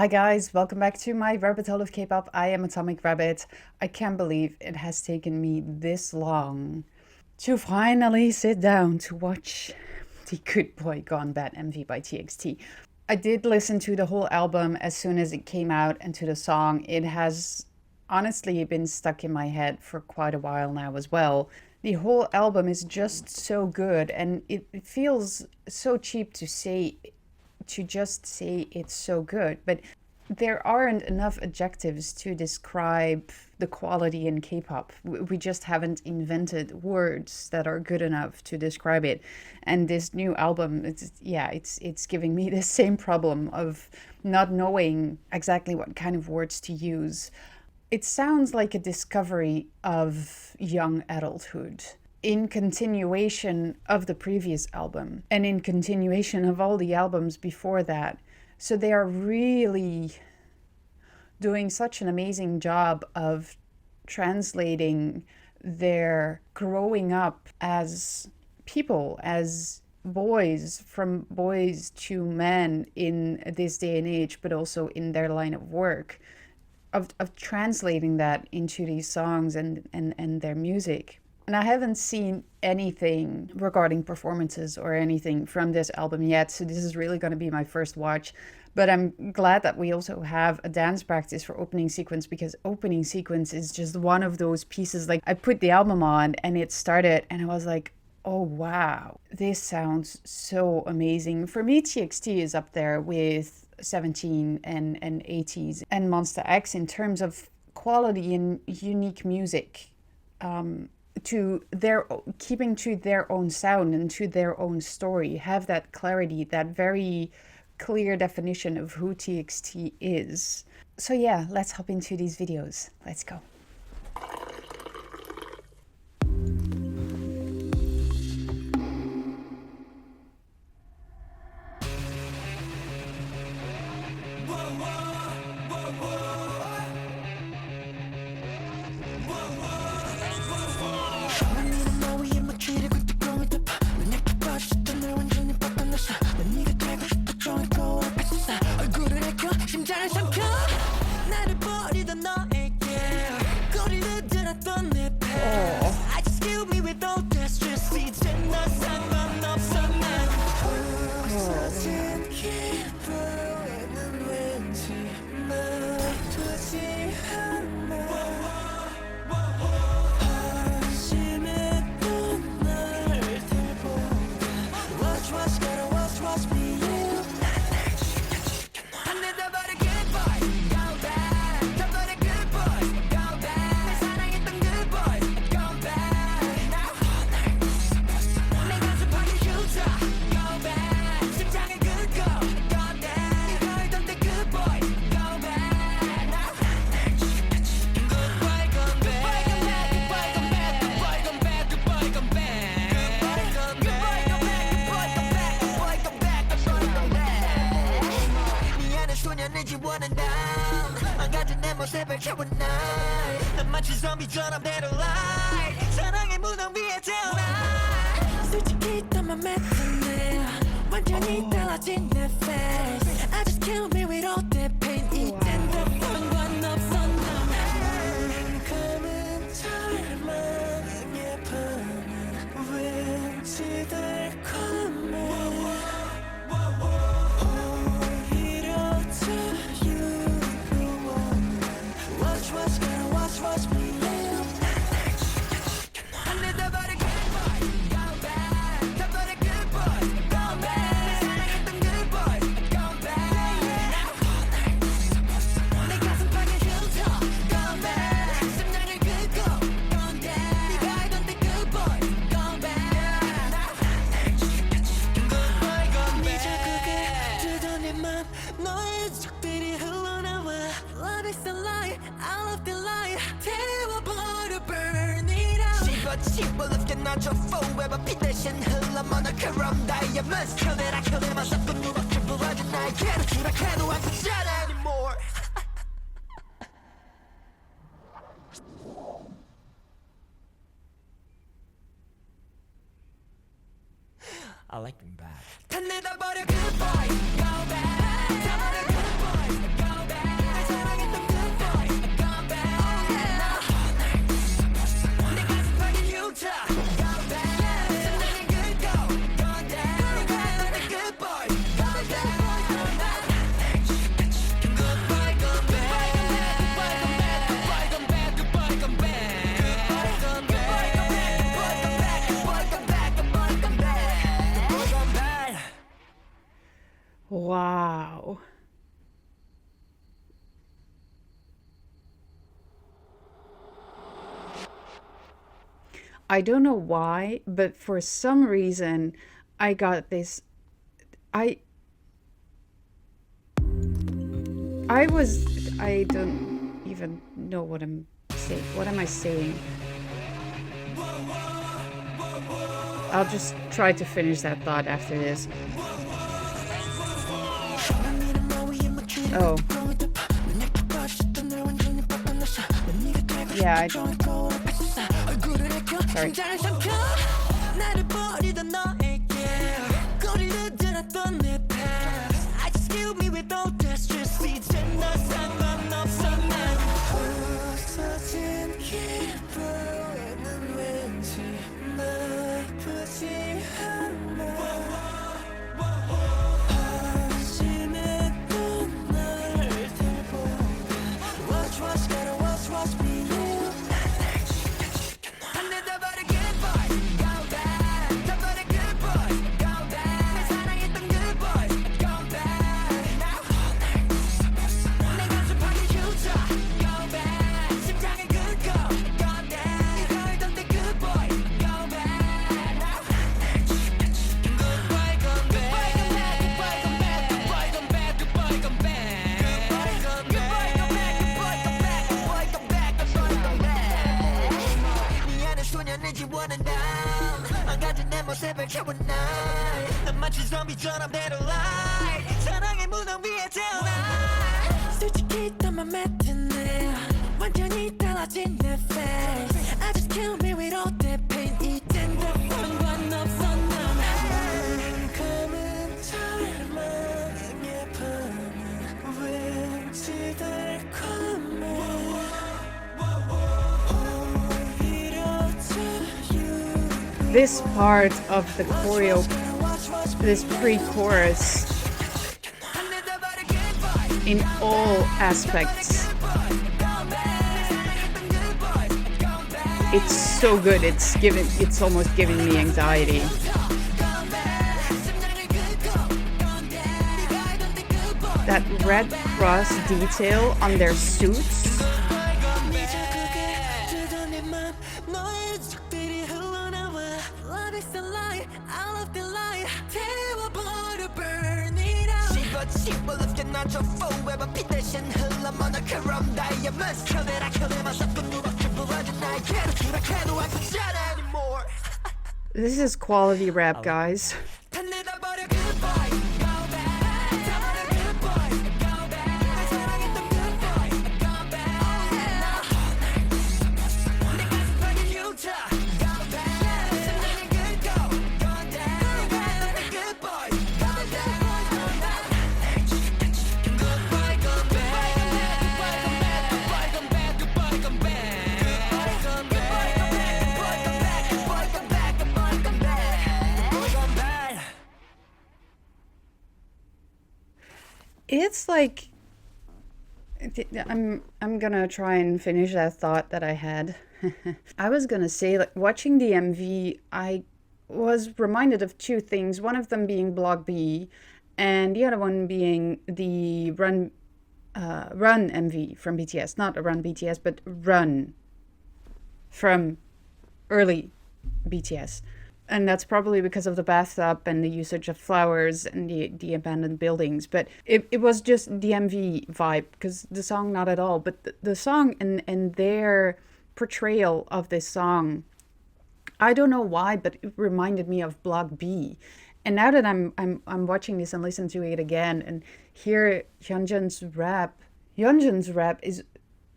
Hi guys, welcome back to my rabbit hole of K-pop. I am Atomic Rabbit. I can't believe it has taken me this long to finally sit down to watch the Good Boy Gone Bad MV by TXT. I did listen to the whole album as soon as it came out and to the song. It has honestly been stuck in my head for quite a while now as well. The whole album is just so good, and it feels so cheap to just say it's so good, but there aren't enough adjectives to describe the quality in K-pop. We just haven't invented words that are good enough to describe it. And this new album, it's giving me the same problem of not knowing exactly what kind of words to use. It sounds like a discovery of young adulthood in continuation of the previous album and in continuation of all the albums before that. So they are really doing such an amazing job of translating their growing up as people, as boys, from boys to men in this day and age, but also in their line of work, of translating that into these songs and their music. And I haven't seen anything regarding performances or anything from this album yet, so this is really going to be my first watch. But I'm glad that we also have a dance practice for opening sequence, because opening sequence is just one of those pieces. Like, I put the album on and it started and I was like, oh wow, this sounds so amazing. For me, TXT is up there with 17 and 80s and Monster X in terms of quality and unique music. To their keeping to their own sound and to their own story, have that clarity, that very clear definition of who TXT is. So yeah, let's hop into these videos. Let's go. 마치 좀비처럼 데려라 사랑의 무덤 위에 태어나 솔직히 더 맘에 드네 완전히 달라진 내 face I just can't be with all that pain 이젠 더 상관없어 난 감은 닮은 예쁜 왠지 달콤해 너의 적들이 흘러나와 Love is a lie, I love the lie 태워버려 burn it out 씹어 lep게 놔줘 forever 빛 대신 흘러 monochrom diamonds Kill it myself 그 누밖에 부러진 나에게로 추락해도 안 되잖아 anymore I like being bad. 다 내다버려 good boy, go back. 다 버려 good boy, go Wow. I don't know why, but for some reason, I got this. I I was. I don't even know what I'm saying. What am I saying? I'll just try to finish that thought after this. Oh. Yeah, sorry. This part of the choreo, this pre-chorus, in all aspects, it's so good. It's almost giving me anxiety. That red cross detail on their suits. This is quality rap, guys. It's like I'm gonna try and finish that thought that I had. I was gonna say, like, watching the MV, I was reminded of two things. One of them being Block B, and the other one being the Run MV from BTS. Not a Run BTS, but Run from early BTS. And that's probably because of the bathtub and the usage of flowers and the abandoned buildings. But it was just the MV vibe, because the song not at all. But the song and their portrayal of this song, I don't know why, but it reminded me of Block B. And now that I'm watching this and listen to it again and hear Hyunjin's rap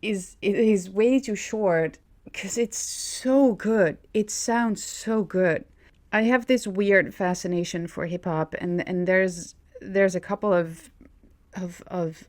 is way too short, because it's so good. It sounds so good. I have this weird fascination for hip hop, and there's a couple of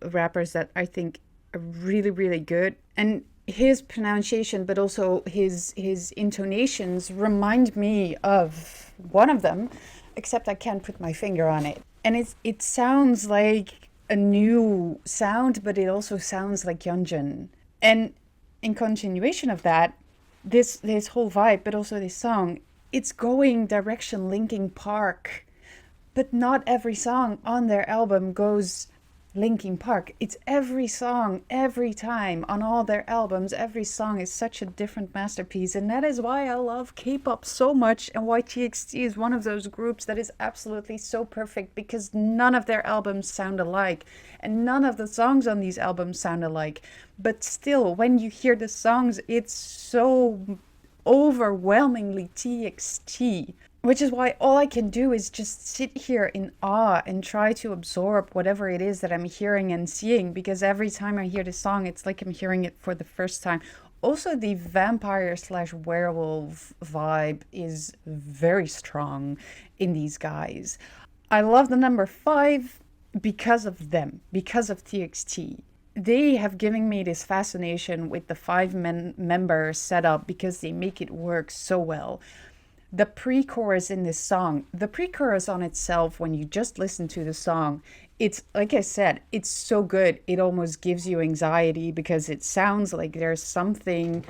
rappers that I think are really, really good. And his pronunciation, but also his intonations remind me of one of them, except I can't put my finger on it. And it sounds like a new sound, but it also sounds like Yeonjun. And in continuation of that, this whole vibe, but also this song, it's going direction Linkin Park But not every song on their album goes Linkin Park. It's every song, every time on all their albums. Every song is such a different masterpiece. And that is why I love K-pop so much and why TXT is one of those groups that is absolutely so perfect, because none of their albums sound alike and none of the songs on these albums sound alike. But still, when you hear the songs, it's so overwhelmingly TXT. Which is why all I can do is just sit here in awe and try to absorb whatever it is that I'm hearing and seeing, because every time I hear the song, it's like I'm hearing it for the first time. Also, the vampire slash werewolf vibe is very strong in these guys. I love the number 5 because of them, because of TXT. They have given me this fascination with the 5-member setup because they make it work so well. The pre-chorus in this song, the pre-chorus on itself, when you just listen to the song, it's, like I said, it's so good. It almost gives you anxiety because it sounds like there's something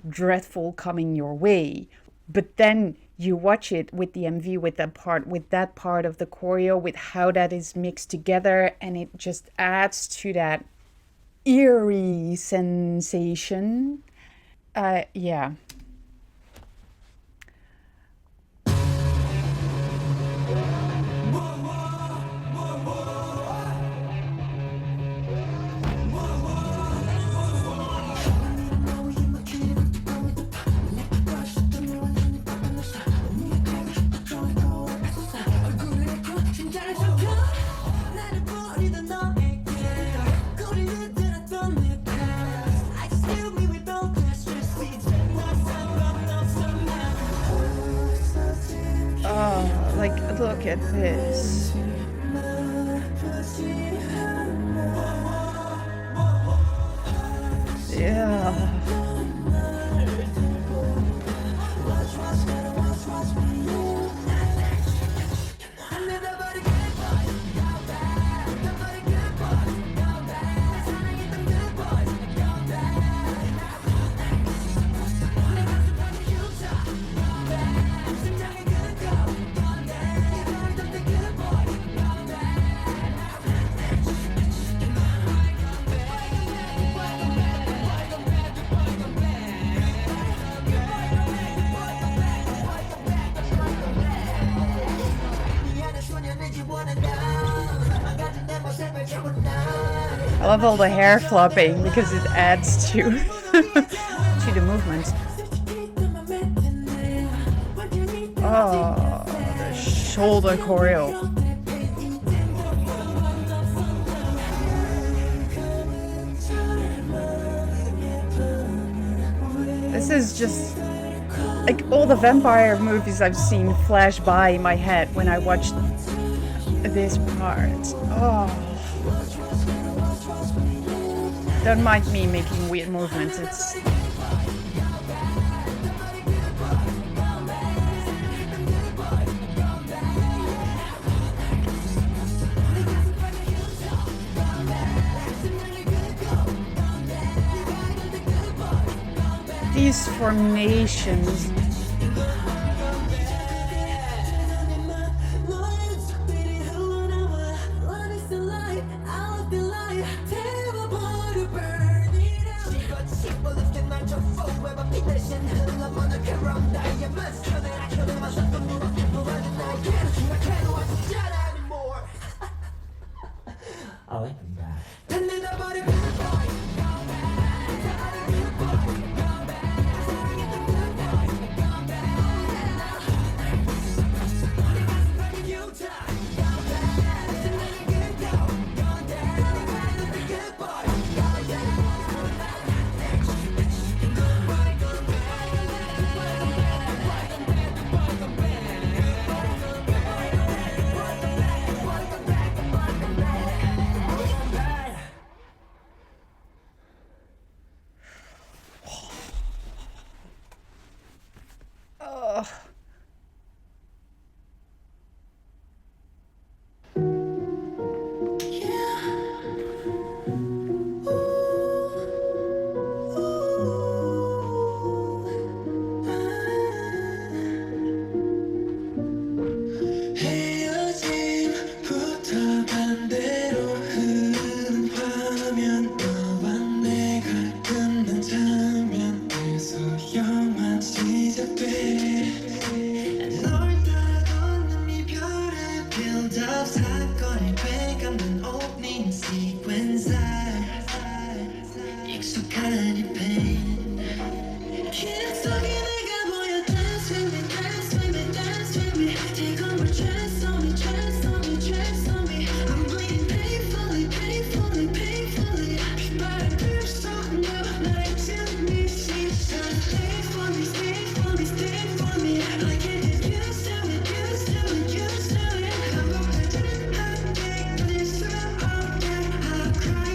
dreadful coming your way. But then you watch it with the MV, with that part of the choreo, with how that is mixed together, and it just adds to that eerie sensation. Yeah. Oh, like, look at this. Yeah. I love all the hair flopping because it adds to to the movement. Oh, the shoulder choreo. This is just like all the vampire movies I've seen flash by in my head when I watched this part. Oh. Don't mind me making weird movements. It's these formations. I like them back. 힙합 사건이 돼감는 오프닝 시퀀스 익숙한 이 pain 기억 속에 내가 보여 dance with me dance with me dance with me take over trance on me trance on me trance on me I'm bleeding painfully painfully painfully 빗바람 불속너 나의 등이 시선 stay for me stay for me stay for me I can't get used to it used to it used to it 반복되는 한계 끊을 수 없게 I cry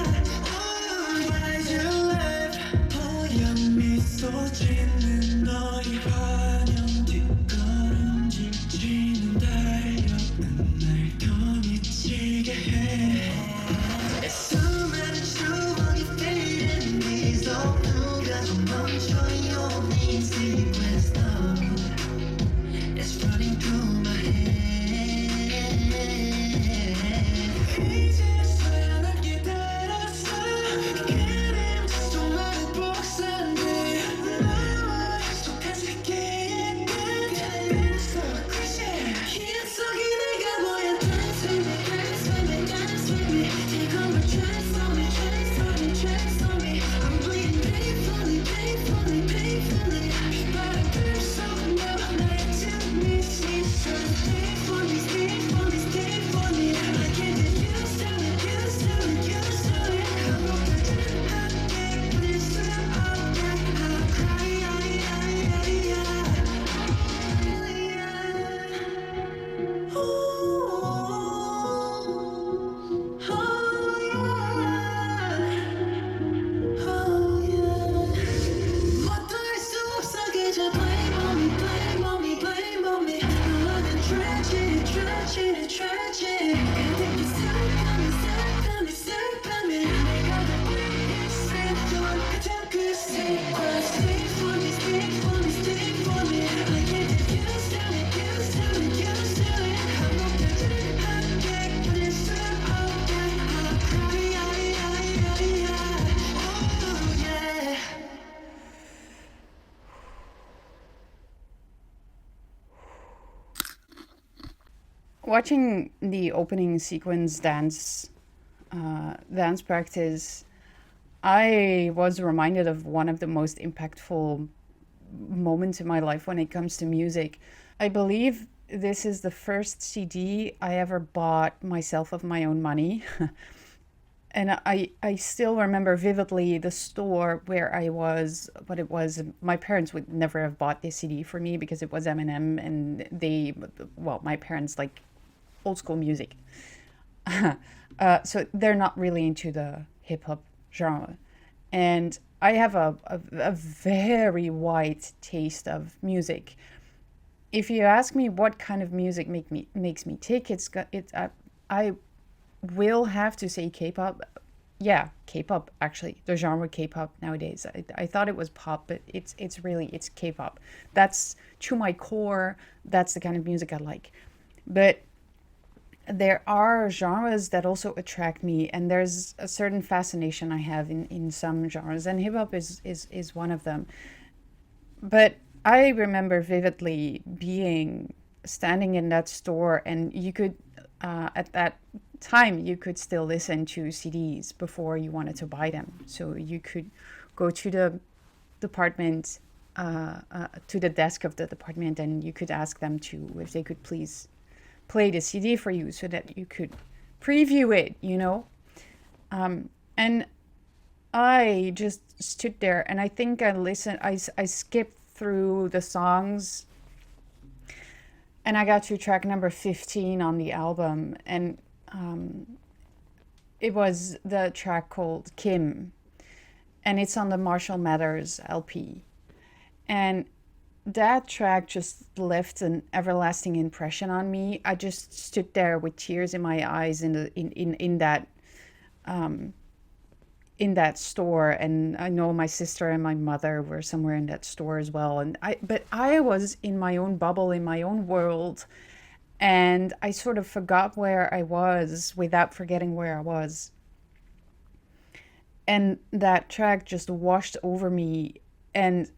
oh why's your life 뽀얀 미소 짓는 너의 환영 뒷걸음질 쥐는 달력은 날 더 미치게 해 수많은 추억이 fading these all 누가 좀 멈춰요 네 sequence It's running through my head 이제서야 널 기다렸어 그림자 말은 복사인데 나와 익숙한 세계의 끝 It's so crazy 기억 속에 내가 보여 dance with me dance with me dance with me take over trance on me trance on me trance on me I'm bleeding painfully painfully painfully 빗바람 불속너 나의 등이 시선 stay for me stay for me stay for me I can't get used to it used to it used to it 반복되는 한계 끊을 수 없게 I cry 뭣도 할 수 없어 그저 blame on me blame on me blame on me 너는 tragedy tragedy tragedy 근데 슬픔이 슬픔이 슬픔이 내가 널 있을 같은 그 sequence stay for me stay for me stay for me I can't get used to it used to it used to it 반복되는 한계 끊을 수 없게 I cry oh yeah Watching the opening sequence dance practice, I was reminded of one of the most impactful moments in my life when it comes to music. I believe this is the first CD I ever bought myself of my own money. And I still remember vividly the store where I was, but it was, my parents would never have bought this CD for me because it was Eminem and my parents like old school music. So they're not really into the hip hop genre. And I have a very wide taste of music. If you ask me what kind of music makes me tick, I will have to say K-pop. Yeah, K-pop actually. The genre K-pop nowadays. I thought it was pop, but it's K-pop. That's to my core. That's the kind of music I like. But there are genres that also attract me, and there's a certain fascination I have in some genres, and hip hop is one of them. But I remember vividly standing in that store, and you could, at that time, you could still listen to CDs before you wanted to buy them. So you could go to the department, to the desk of the department, and you could ask them if they could please play the CD for you so that you could preview it, and I just stood there, and I think I skipped through the songs, and I got to track number 15 on the album, and it was the track called Kim, and it's on the Marshall Mathers LP. And that track just left an everlasting impression on me. I just stood there with tears in my eyes in that store, and I know my sister and my mother were somewhere in that store as well. But I was in my own bubble, in my own world, and I sort of forgot where I was without forgetting where I was. And that track just washed over me, and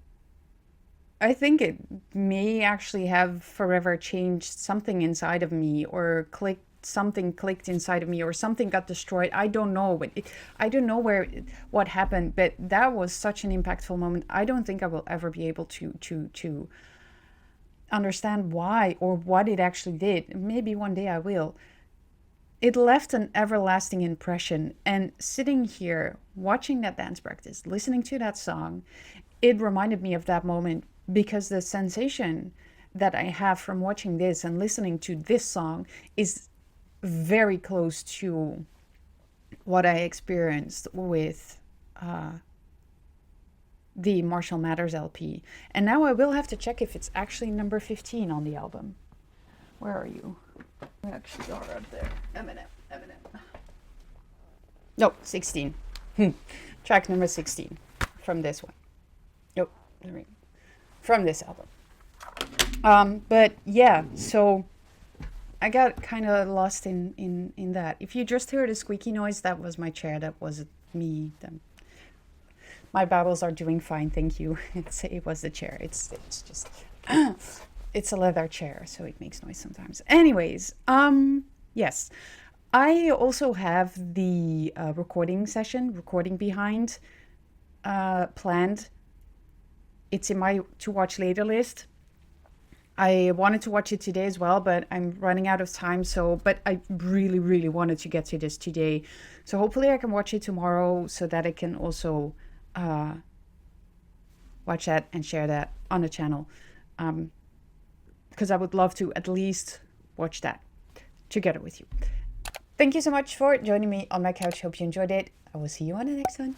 I think it may actually have forever changed something inside of me, or something clicked inside of me, or something got destroyed. I don't know, but I don't know what happened, but that was such an impactful moment. I don't think I will ever be able to understand why or what it actually did. Maybe one day I will. It left an everlasting impression, and sitting here watching that dance practice, listening to that song, it reminded me of that moment, because the sensation that I have from watching this and listening to this song is very close to what I experienced with the Marshall Mathers LP. And now I will have to check if it's actually number 15 on the album. Where are you? We actually are up there. A minute. No, 16. Track number 16 from this one. Nope, from this album. But yeah, so I got kind of lost in that. If you just heard a squeaky noise, that was my chair. That wasn't me. My babbles are doing fine, thank you. It was the chair. It's just it's a leather chair, so it makes noise sometimes. Anyways, yes, I also have the recording behind planned. It's in my to watch later list. I wanted to watch it today as well, but I'm running out of time. But I really, really wanted to get to this today. So hopefully I can watch it tomorrow, so that I can also watch that and share that on the channel. Because I would love to at least watch that together with you. Thank you so much for joining me on my couch. Hope you enjoyed it. I will see you on the next one.